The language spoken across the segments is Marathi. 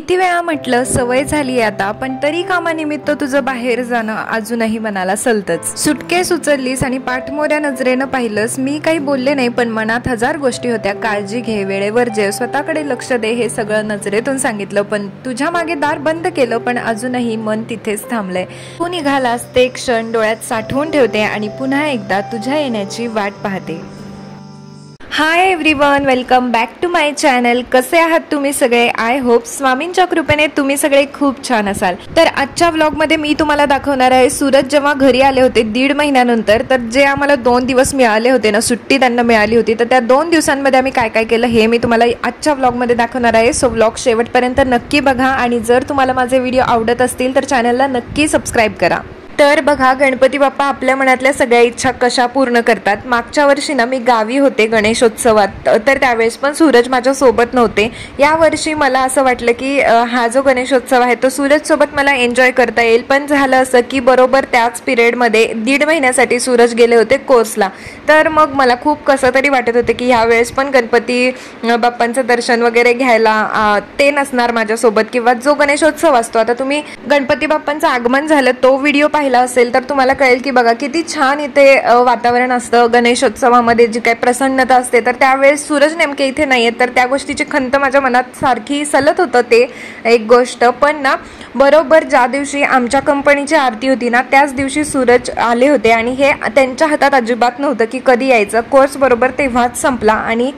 किती वेळा म्हटलं सवय झाली आता, पण तरी कामानिमित्त तुझं बाहेर जाणं अजूनही मनाला सलतच। सुटकेस उचललीस आणि पाठमोऱ्या नजरेनं पाहिलंस। मी काही बोलले नाही, पण मनात हजार गोष्टी होत्या। काळजी घे, वेळेवर जे, स्वतःकडे लक्ष दे, हे सगळं नजरेतून सांगितलं। पण तुझ्या मागे दार बंद केलं, पण अजूनही मन तिथेच थांबलंय। तू निघालास ते क्षण डोळ्यात साठवून ठेवते आणि पुन्हा एकदा तुझ्या येण्याची वाट पाहते। Hi everyone, welcome back to my channel. कसे आहात तुम्ही सगळे? आय होप स्वामींच्या कृपेने तुम्ही सगळे खूप छान असाल। तर आजच्या व्लॉगमध्ये मी तुम्हाला दाखवणार आहे सूरज जेव्हा घरी आले होते 1.5 महिन्यानंतर। तर जे आम्हाला 2 दिवस मिळाले होते ना, सुट्टी त्यांना मिळाली होती, तर त्या 2 दिवसांमध्ये आम्ही काय काय केलं हे मी तुम्हाला आजच्या व्लॉगमध्ये दाखवणार आहे। सो व्लॉग शेवटपर्यंत नक्की बघा आणि जर तुम्हाला माझे व्हिडिओ आवडत असतील तर चॅनलला नक्की सबस्क्राईब करा। तर बघा, गणपती बाप्पा आपल्या मनातल्या सगळ्या इच्छा कशा पूर्ण करतात। मागच्या वर्षी ना मी गावी होते गणेशोत्सवात, तर त्यावेळेस पण सूरज माझ्या सोबत नव्हते। या वर्षी मला असं वाटलं की हा जो गणेशोत्सव आहे तो सूरज सोबत मला एन्जॉय करता येईल। पण झालं असं की बरोबर त्याच पिरियडमध्ये 1.5 महिन्यासाठी सूरज गेले होते कोर्सला। तर मग मला खूप कसं तरी वाटत होते की ह्या वेळेस पण गणपती बाप्पांचं दर्शन वगैरे घ्यायला ते नसणार माझ्यासोबत, किंवा जो गणेशोत्सव असतो, आता तुम्ही गणपती बाप्पांचं आगमन झालं तो व्हिडिओ पाहिला असेल तर तुम्हाला कळेल की बघा किती छान इथे वातावरण असतं गणेशोत्सवामध्ये, जी काही प्रसन्नता असते। तर त्यावेळेस सूरज नेमके इथे नाहीये, तर त्या गोष्टीची खंत माझ्या मनात सारखी सलत होतं ते एक गोष्ट। पण ना बरोबर ज्या दिवशी आमच्या कंपनीची आरती होती ना, त्याच दिवशी सूरज आले होते आणि हे त्यांच्या हातात अजिबात नव्हतं की कधी यायचं। कोर्स बरोबर तेव्हाच संपला आणि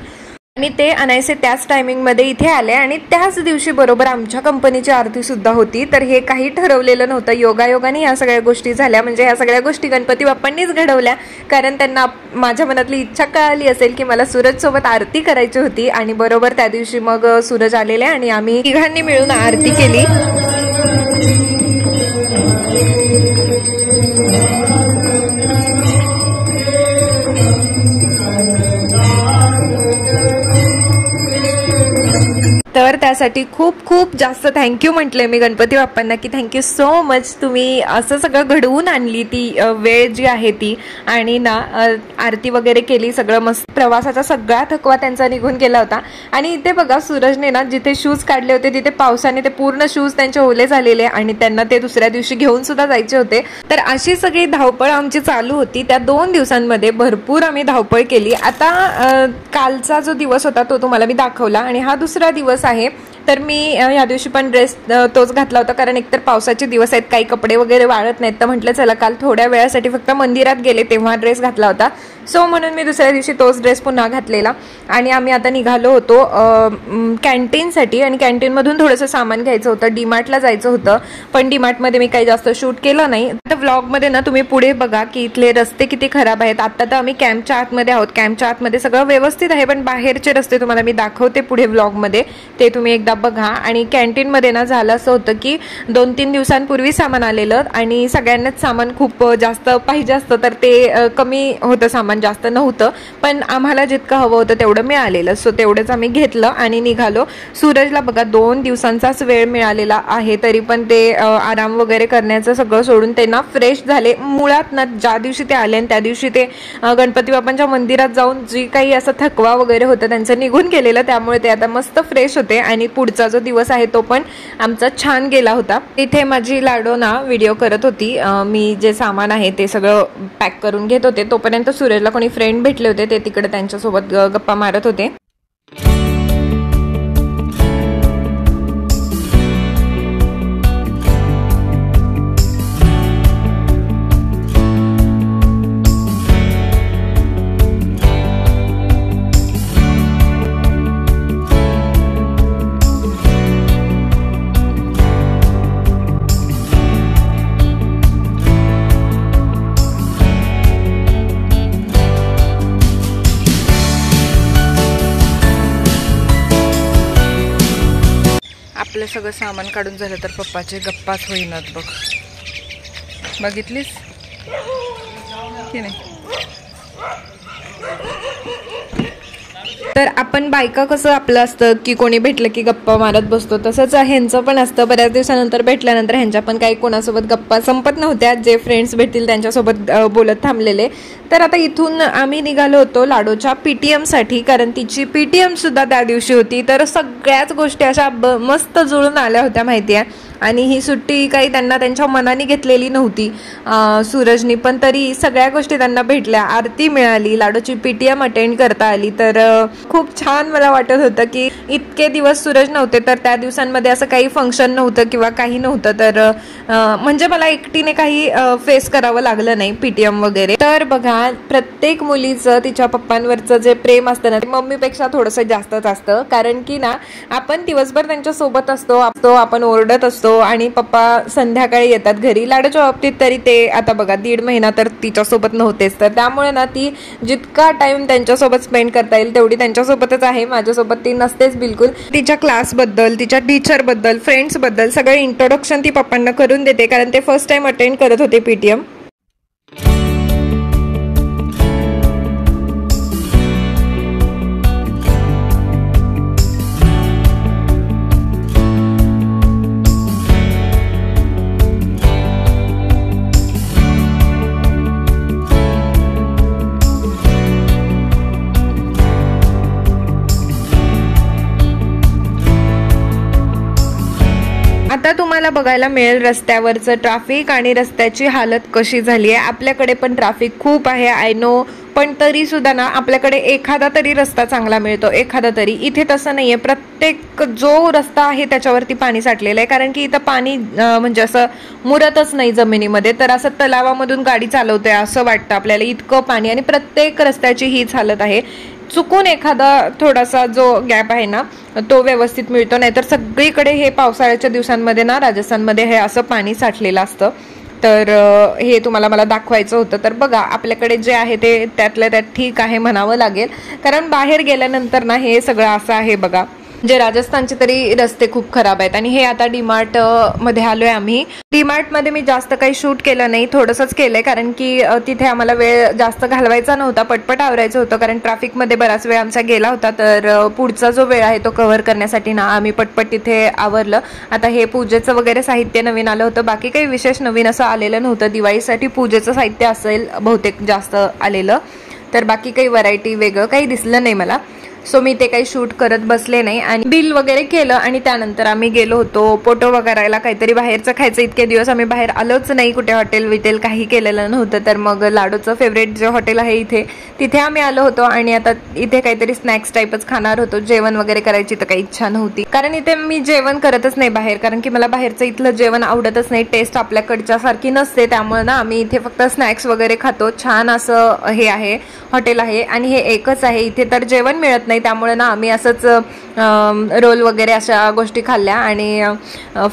ते अनायसे त्याच टायमिंगमध्ये इथे आले आणि त्याच दिवशी बरोबर आमच्या कंपनीची आरती सुद्धा होती। तर हे काही ठरवलेलं नव्हतं, योगायोगाने ह्या सगळ्या गोष्टी झाल्या। म्हणजे ह्या सगळ्या गोष्टी गणपती बाप्पांनीच घडवल्या, कारण त्यांना माझ्या मनातली इच्छा कळाली असेल की मला सूरज सोबत आरती करायची होती। आणि बरोबर त्या दिवशी मग सूरज आलेले आणि आम्ही तिघांनी मिळून आरती केली। तर त्यासाठी खूप खूप जास्त थँक्यू म्हटले मी गणपती बाप्पांना की थँक्यू सो मच, तुम्ही असं सगळं घडवून आणली ती वेळ जी आहे ती। आणि ना आरती वगैरे केली, सगळं मस्त। प्रवासाचा सगळा थकवा त्यांचा निघून गेला होता। आणि इथे बघा सूरजने ना जिथे शूज काढले होते तिथे पावसाने ते पूर्ण शूज त्यांचे ओले झालेले आणि त्यांना ते दुसऱ्या दिवशी घेऊन सुद्धा जायचे होते। तर अशी सगळी धावपळ आमची चालू होती। त्या 2 दिवसांमध्ये भरपूर आम्ही धावपळ केली। आता कालचा जो दिवस होता तो तुम्हाला मी दाखवला आणि हा दुसरा दिवस आहे। तर मी या दिवशी पण ड्रेस तोच घातला होता, कारण एकतर पावसाचे दिवस आहेत, काही कपडे वगैरे वाळत नाहीत। तर म्हटलं चला काल थोड्या वेळासाठी फक्त मंदिरात गेले तेव्हा ड्रेस घातला होता, सो म्हणून मी दुसऱ्या दिवशी तोच ड्रेस पुन्हा घातलेला। आणि आम्ही आता निघालो होतो कॅन्टीनसाठी, आणि कॅन्टीनमधून थोडंसं सामान घ्यायचं होतं। डीमार्टला जायचं होतं, पण डीमार्टमध्ये मी काही जास्त शूट केलं नाही। आता व्लॉगमध्ये ना तुम्ही पुढे बघा की इथले रस्ते किती खराब आहेत। आता तर आम्ही कॅम्पच्या आतमध्ये आहोत, कॅम्पच्या आतमध्ये सगळं व्यवस्थित आहे, पण बाहेरचे रस्ते तुम्हाला मी दाखवते पुढे व्लॉगमध्ये, ते तुम्ही एकदा बघा। आणि कॅन्टीनमध्ये ना झालं असं होतं की 2-3 दिवसांपूर्वी सामान आलेलं आणि सगळ्यांनाच सामान खूप जास्त पाहिजे असतं, तर ते कमी होतं, सामान जास्त नव्हतं, पण आम्हाला जितकं हवं होतं तेवढं मिळालेलं। सो तेवढंच आम्ही घेतलं आणि निघालो। सूरजला बघा 2 दिवसांचाच वेळ मिळालेला आहे, तरी पण ते आराम वगैरे करण्याचं सगळं सोडून ते ना फ्रेश झाले। मुळात ना ज्या दिवशी ते आले आणि त्या दिवशी ते गणपती बाप्पांच्या मंदिरात जाऊन जी काही असं थकवा वगैरे होतं त्यांचं निघून गेलेलं, त्यामुळे ते आता मस्त फ्रेश होते। आणि पुढचा जो दिवस आहे तो पण आमचा छान गेला होता। इथे माझी लाडो ना व्हिडिओ करत होती, मी जे सामान आहे ते सगळं पॅक करून घेत होते, तोपर्यंत सूरजला कोणी फ्रेंड भेटले होते, ते तिकडे त्यांच्यासोबत गप्पा मारत होते। आपलं सगळं सामान काढून झालं तर पप्पाचे गप्पाच होईनात बघ, बघितलीस की नाही? तर आपण बायका कसं आपलं असतं की कोणी भेटलं की गप्पा मारत बसतो, तसंच ह्यांचं पण असतं। बऱ्याच दिवसानंतर भेटल्यानंतर ह्यांच्या पण काही कोणासोबत गप्पा संपत नव्हत्या, जे फ्रेंड्स भेटतील त्यांच्यासोबत बोलत थांबलेले। तर आता इथून आम्ही निघालो होतो लाडोच्या PTM साठी, कारण तिची PTM सुद्धा त्या दिवशी होती. तर सगळ्याच गोष्टी अशा मस्त जुळून आल्या होत्या माहिती आहे. आणि ही सुट्टी काही त्यांना त्यांच्या मनाने घेतलेली नव्हती सूरजनी, पण तरी सगळ्या गोष्टी त्यांना भेटल्या. आरती मिळाली, लाडोची PTM अटेंड करता आली. तर खूप छान मला वाटत होतं की इतके दिवस सूरज नव्हते तर त्या दिवसांमध्ये असं काही फंक्शन नव्हतं किंवा काही नव्हतं, तर म्हणजे मला एकटीने काही फेस करावं लागलं नाही PTM वगैरे. तर बघा, प्रत्येक मुलीचं तिच्या पप्पांवरचं जे प्रेम असतं ना ते मम्मीपेक्षा थोडंसं जास्तच असतं, कारण की ना आपण दिवसभर त्यांच्या सोबत असतो, आपण ओरडत असतो आणि पप्पा संध्याकाळी येतात घरी. लाडोच्या बाबतीत तरी ते आता बघा 1.5 महिना तर तिच्यासोबत नव्हतेच, तर त्यामुळे ना ती जितका टाइम त्यांच्यासोबत स्पेंड करता येईल तेवढी त्यांच्यासोबतच आहे. माझ्यासोबत ती नसतेच बिलकुल. तिच्या क्लासबद्दल, तिच्या टीचरबद्दल, फ्रेंड्सबद्दल सगळं इंट्रोडक्शन ती पप्पांना करून देते, कारण ते फर्स्ट टाइम अटेंड करत होते PTM. आता तुम्हाला बघायला मिळेल रस्त्यावरचं ट्रॅफिक आणि रस्त्याची हालत कशी झाली आहे. आपल्याकडे पण ट्रॅफिक खूप आहे, आय नो, पण तरी सुद्धा ना आपल्याकडे एखादा तरी रस्ता चांगला मिळतो, एखादा तरी. इथे तसं नाहीये. प्रत्येक जो रस्ता आहे त्याच्यावरती पाणी साठलेलं आहे, कारण की इथं पाणी म्हणजे असं मुरतच नाही जमिनीमध्ये, तर असं तलावामधून गाडी चालवतोय असं वाटतं आपल्याला, इतकं पाणी. आणि प्रत्येक रस्त्याची हीच हालत आहे. चुकून एखादा थोडासा जो गॅप आहे ना तो व्यवस्थित मिळतो, नाही तर सगळीकडे हे पावसाळ्याच्या दिवसांमध्ये ना राजस्थानमध्ये हे असं पाणी साठलेलं असतं. तर हे तुम्हाला मला दाखवायचं होतं. तर बघा, आपल्याकडे जे आहे ते त्यातल्या त्यात ठीक आहे म्हणावं लागेल, कारण बाहेर गेल्यानंतर ना हे सगळं असं आहे बघा. जे राजस्थानचे तरी रस्ते खूप खराब आहेत. आणि हे आता डीमार्ट मध्ये आलोय आम्ही. डीमार्ट मध्ये मी जास्त काही शूट केलं नाही, थोडंसंच केलंय, कारण की तिथे आम्हाला वेळ जास्त घालवायचा नव्हता, पटपट आवरायचं होतं, कारण ट्रॅफिक मध्ये बराच वेळ आमचा गेला होता. तर पुढचा जो वेळ आहे तो कव्हर करण्यासाठी ना आम्ही पटपट तिथे आवरलं. आता हे पूजेचं वगैरे साहित्य नवीन आलं होतं, बाकी काही विशेष नवीन असं आलेलं नव्हतं. दिवाळीसाठी पूजेचं साहित्य असेल बहुतेक जास्त आलेलं, तर बाकी काही व्हरायटी वेगळं काही दिसलं नाही मला. सो मी ते काही शूट करत बसले नाही. आणि बिल वगैरे केलं आणि त्यानंतर आम्ही गेलो होतो पोटोवा करायला, काहीतरी बाहेरचं खायचं. इतके दिवस आम्ही बाहेर आलोच नाही, कुठे हॉटेल विटेल काही केलेलं नव्हतं. तर मग लाडोचं फेवरेट जे हॉटेल आहे तिथे आम्ही आलो होतो आणि आता इथे काहीतरी स्नॅक्स टाईपच खाणार होतो. जेवण वगैरे करायची तर काही इच्छा नव्हती, कारण इथे मी जेवण करतच नाही बाहेर, कारण की मला बाहेरचं इथलं जेवण आवडतच नाही, टेस्ट आपल्याकडच्या सारखी नसते. त्यामुळे ना आम्ही इथे फक्त स्नॅक्स वगैरे खातो. छान असं हे आहे, हॉटेल आहे आणि हे एकच आहे इथे, तर जेवण मिळत नाही. त्यामुळे ना आम्ही असंच रोल वगैरे अशा गोष्टी खाल्ल्या आणि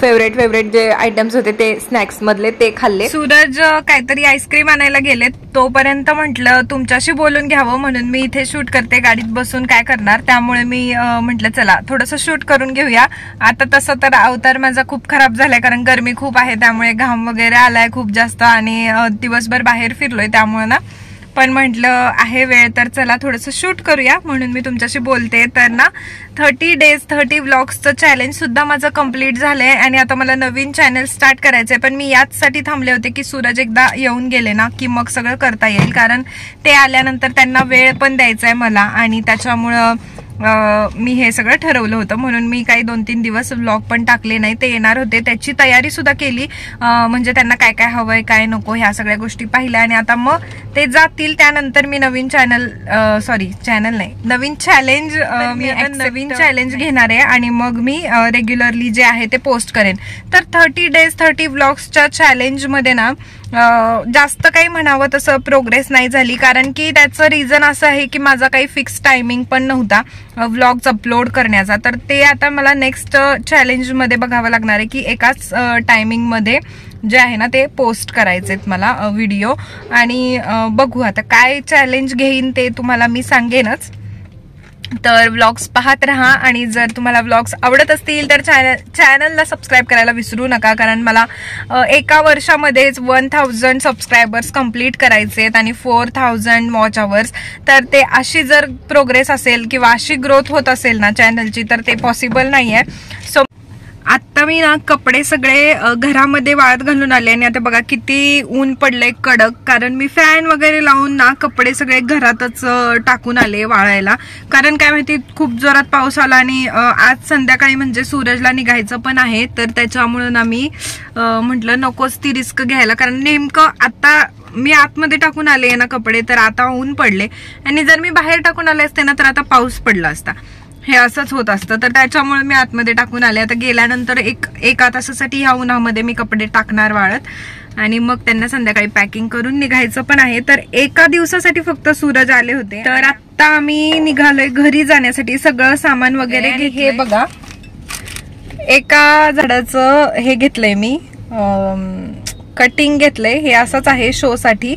फेवरेट जे आयटम्स होते ते स्नॅक्स मधले ते खाल्ले. सूरज काहीतरी आईस्क्रीम आणायला गेले, तोपर्यंत म्हटलं तुमच्याशी बोलून घ्यावं, म्हणून मी इथे शूट करते, गाडीत बसून काय करणार. त्यामुळे मी म्हटलं चला थोडंसं शूट करून घेऊया. आता तसं तर अवतार माझा खूप खराब झालाय, कारण गरमी खूप आहे, त्यामुळे घाम वगैरे आलाय खूप जास्त आणि दिवसभर बाहेर फिरलोय, त्यामुळे ना पण म्हटलं आहे वेळ तर चला थोडंसं शूट करूया, म्हणून मी तुमच्याशी बोलते. तर ना 30 days 30 व्लॉग्सचं चॅलेंज सुद्धा माझं कम्प्लीट झालंय आणि आता मला नवीन चॅनल स्टार्ट करायचंय. पण मी याचसाठी थांबले होते की सूरज एकदा येऊन गेले ना की मग सगळं करता येईल, कारण ते आल्यानंतर त्यांना वेळ पण द्यायचा आहे मला आणि त्याच्यामुळं मी हे सगळं ठरवलं होतं. म्हणून मी काही 2-3 दिवस व्लॉग पण टाकले नाही. ते येणार होते, त्याची तयारी सुद्धा केली, म्हणजे त्यांना काय काय हवंय काय नको ह्या सगळ्या गोष्टी पाहिल्या. आणि आता मग ते जातील त्यानंतर मी नवीन नवीन चॅलेंज घेणार आहे आणि मग मी रेग्युलरली जे आहे ते पोस्ट करेन. तर 30 days 30 व्लॉग्सच्या चॅलेंज मध्ये ना जास्त काही म्हणावं तसं प्रोग्रेस नाही झाली, कारण की त्याचं रिझन असं आहे की माझा काही फिक्स टायमिंग पण नव्हता व्लॉग्स अपलोड करण्याचा. तर ते आता मला नेक्स्ट चॅलेंज मध्ये बघावं लागणार आहे की एकाच टायमिंग मध्ये जे आहे ना ते पोस्ट करायचेत मला व्हिडिओ. आणि बघू आता काय चॅलेंज घेईन ते तुम्हाला मी सांगेनच. तर व्लॉग्स पाहत राहा आणि जर तुम्हाला व्लॉग्स आवडत असतील तर चॅनलला सबस्क्राईब करायला विसरू नका, कारण मला एका वर्षामध्येच 1000 सबस्क्रायबर्स कंप्लीट करायचे आहेत आणि 4000 वॉच अवर्स. तर ते अशी जर प्रोग्रेस असेल किंवा अशी ग्रोथ होत असेल ना चॅनलची तर ते पॉसिबल नाही आहे. सो आता मी ना कपडे सगळे घरामध्ये वाळत घालून आले आणि आता बघा किती ऊन पडलंय कडक, कारण मी फॅन वगैरे लावून ना कपडे सगळे घरातच टाकून आले वाळायला. कारण काय माहिती खूप जोरात पाऊस आला आणि आज संध्याकाळी म्हणजे सूरजला निघायचं पण आहे, तर त्याच्यामुळे ना मी म्हटलं नकोच ती रिस्क घ्यायला. कारण नेमकं आता मी आतमध्ये टाकून आले ना कपडे, तर आता ऊन पडले आणि जर मी बाहेर टाकून आले असते ना तर आता पाऊस पडला असता. हे असंच होत असतं, तर त्याच्यामुळे मी आतमध्ये टाकून आले. आता गेल्यानंतर एका तासासाठी ह्या उन्हामध्ये मी कपडे टाकणार वाळत आणि मग त्यांना संध्याकाळी पॅकिंग करून निघायचं पण आहे. तर एका दिवसासाठी फक्त सूरज आले होते. तर आता आम्ही निघालोय घरी जाण्यासाठी. सगळं सामान वगैरे हे बघा, एका झाडाचं हे घेतलंय मी, कटिंग घेतलंय. हे असंच आहे शो साठी.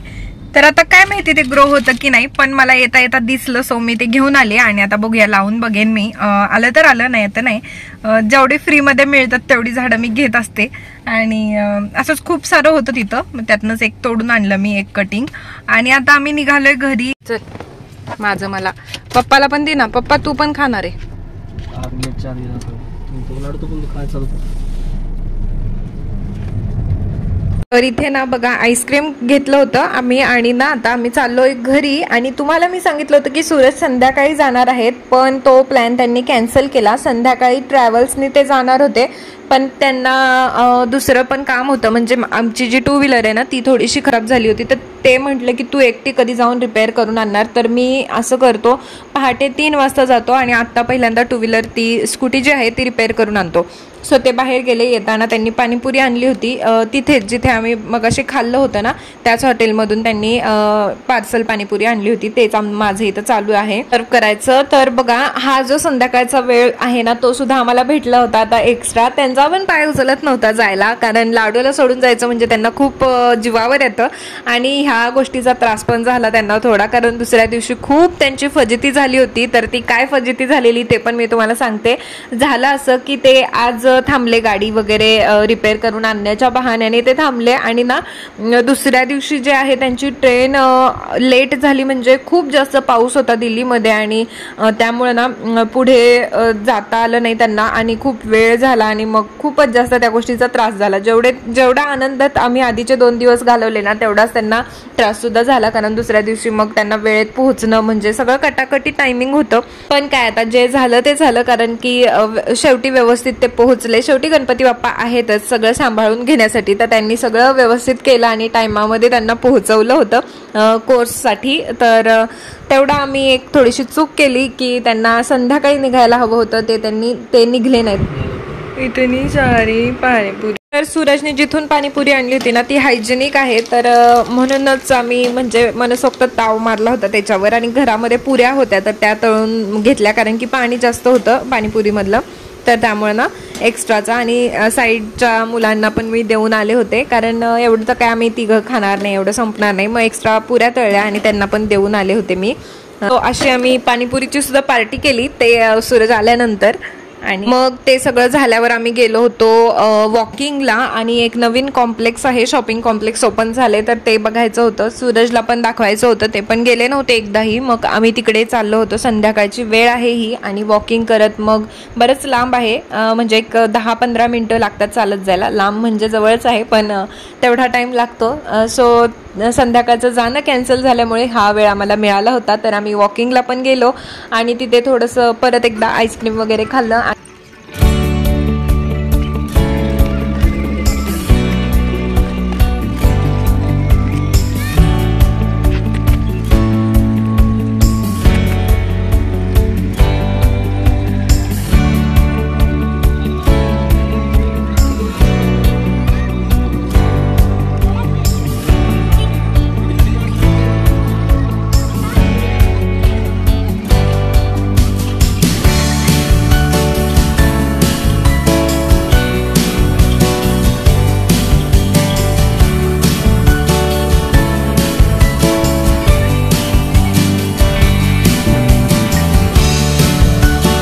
तर आता काय माहिती ते ग्रो होतं की नाही, पण मला येता येता दिसलं सो मी ते घेऊन आले आणि आता बघूया, लावून बघेन मी. आलं तर आलं, नाही तर नाही. जेवढी फ्रीमध्ये मिळतात तेवढी झाडं मी घेत असते आणि असंच खूप सारं होतं तिथं, मग त्यातनंच एक तोडून आणलं मी, एक कटिंग. आणि आता आम्ही निघालोय घरी. चल माझं मला पप्पाला पण दे ना, पप्पा तू पण खाणार आहे. तर इथे ना बघा आईस्क्रीम घेतलं होतं आम्ही आणि ना आता आम्ही चाललोय घरी. आणि तुम्हाला मी सांगितलं होतं की सूरज संध्याकाळी जाणार आहेत, पण तो प्लॅन त्यांनी कॅन्सल केला. संध्याकाळी ट्रॅव्हल्सनी ते जाणार होते, पण त्यांना दुसरं पण काम होतं. म्हणजे आमची जी 2 व्हीलर आहे ना ती थोडीशी खराब झाली होती, तर ते म्हटलं की तू एकटी कधी जाऊन रिपेअर करून आणणार. तर मी असं करतो, पहाटे 3 वाजता जातो आणि आत्ता पहिल्यांदा 2 व्हीलर ती स्कूटी जी आहे ती रिपेअर करून आणतो. सो ते बाहेर गेले. येताना त्यांनी पाणीपुरी आणली होती तिथेच जिथे आम्ही मगाशी खाल्लं होतं ना, त्याच हॉटेलमधून त्यांनी पार्सल पाणीपुरी आणली होती. तेच माझं इथं चालू आहे सर्व करायचं. तर बघा हा जो संध्याकाळचा वेळ आहे ना तो सुद्धा आम्हाला भेटला होता आता एक्स्ट्रा. त्यांचा पण पाय उचलत नव्हता जायला, कारण लाडूला सोडून जायचं म्हणजे त्यांना खूप जीवावर येतं आणि ह्या गोष्टीचा त्रास पण झाला त्यांना थोडा, कारण दुसऱ्या दिवशी खूप त्यांची फजिती झाली होती. तर ती काय फजिती झालेली ते पण मी तुम्हाला सांगते. झालं असं की ते आज थांबले, गाडी वगैरे रिपेअर करून आणण्याच्या बहाण्याने ते थांबले आणि ना दुसऱ्या दिवशी जे आहे त्यांची ट्रेन लेट झाली. म्हणजे खूप जास्त पाऊस होता दिल्लीमध्ये आणि त्यामुळे ना पुढे जाता आलं नाही त्यांना आणि खूप वेळ झाला आणि मग खूपच जास्त त्या गोष्टीचा त्रास झाला. जेवढा आनंदात आम्ही आधीचे 2 दिवस घालवले ना तेवढाच त्यांना त्रास सुद्धा झाला, कारण दुसऱ्या दिवशी मग त्यांना वेळेत पोहोचणं म्हणजे सगळं कटाकटी टायमिंग होतं. पण काय आता जे झालं ते झालं, कारण की शेवटी व्यवस्थित ते पोहोचले. शेवटी गणपती बाप्पा आहेतच सगळं सांभाळून घेण्यासाठी, तर त्यांनी सगळं व्यवस्थित केलं आणि टायमामध्ये त्यांना पोहोचवलं होतं कोर्ससाठी. तर तेवढा आम्ही एक थोडीशी चूक केली की त्यांना संध्याकाळी निघायला हवं होतं, ते निघले नाहीत. इतनी सारी पाणीपुरी. तर सूरजने जिथून पाणीपुरी आणली होती ना ती हायजेनिक आहे, तर म्हणूनच आम्ही म्हणजे मनसोक्त ताव मारला होता त्याच्यावर. आणि घरामध्ये पुऱ्या होत्या तर त्या तळून घेतल्या, कारण की पाणी जास्त होतं पाणीपुरीमधलं, तर त्यामुळे ना एक्स्ट्राचा. आणि साईडच्या मुलांना पण मी देऊन आले होते, कारण एवढं तर काय आम्ही तिघं खाणार नाही, एवढं संपणार नाही. मग एक्स्ट्रा पुऱ्या तळल्या आणि त्यांना पण देऊन आले होते मी. अशी आम्ही पाणीपुरीची सुद्धा पार्टी केली ते सूरज आल्यानंतर. आणि मग ते सगळं झाल्यावर आम्ही गेलो होतो वॉकिंगला. आणि एक नवीन कॉम्प्लेक्स आहे, शॉपिंग कॉम्प्लेक्स ओपन झाले, तर ते बघायचं होतं. सूरजला पण दाखवायचं होतं, ते पण गेले नव्हते एकदाही. मग आम्ही तिकडे चाललो होतो. संध्याकाळची वेळ आहे ही आणि वॉकिंग करत, मग बरंच लांब आहे, म्हणजे एक 10-15 मिनिटं लागतात चालत जायला. लांब म्हणजे जवळच आहे पण तेवढा टाइम लागतो. सो संध्याकाळचं जाणं कॅन्सल झाल्यामुळे हा वेळ आम्हाला मिळाला होता, तर आम्ही वॉकिंगला पण गेलो आणि तिथे थोडंसं परत एकदा आईस्क्रीम वगैरे खाल्लं.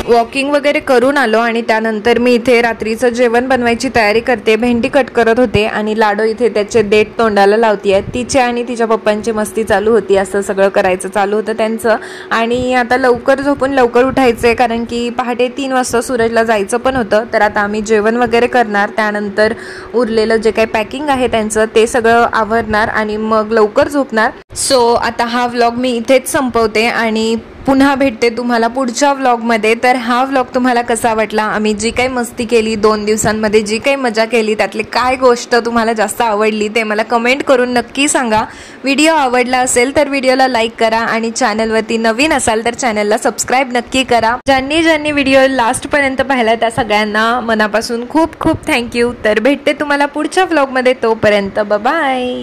वॉकिंग वगैरे करून आलो आणि त्यानंतर मी इथे रात्रीचं जेवण बनवायची तयारी करते. भेंडी कट करत होते आणि लाडो इथे त्याचे देठ तोंडाला लावतीये. तिचे आणि तिच्या पप्पांची मस्ती चालू होती. असं सगळं करायचं चालू होतं त्यांचं. आणि आता लवकर झोपून लवकर उठायचंय कारण की पहाटे 3 वाजता सूरजला जायचं पण होतं. तर आता आम्ही जेवण वगैरे करणार, त्यानंतर उरलेलं जे काही पॅकिंग आहे त्यांचं ते सगळं आवरणार आणि मग लवकर झोपणार. सो आता हा व्लॉग मी इथेच संपवते आणि पुन्हा भेटते तुम्हाला पुढच्या व्लॉगमध्ये. तर हा व्लॉग तुम्हाला कसा वाटला, आम्ही जी काही मस्ती केली 2 दिवसांमध्ये, जी काही मजा केली, त्यातली काय गोष्ट तुम्हाला जास्त आवडली ते मला कमेंट करून नक्की सांगा. व्हिडिओ आवडला असेल तर व्हिडिओला लाईक करा आणि चॅनलवरती नवीन असाल तर चॅनलला सबस्क्राईब नक्की करा. ज्यांनी व्हिडिओ लास्टपर्यंत पाहिला त्या सगळ्यांना मनापासून खूप खूप थँक्यू. तर भेटते तुम्हाला पुढच्या व्लॉगमध्ये. तोपर्यंत बाय.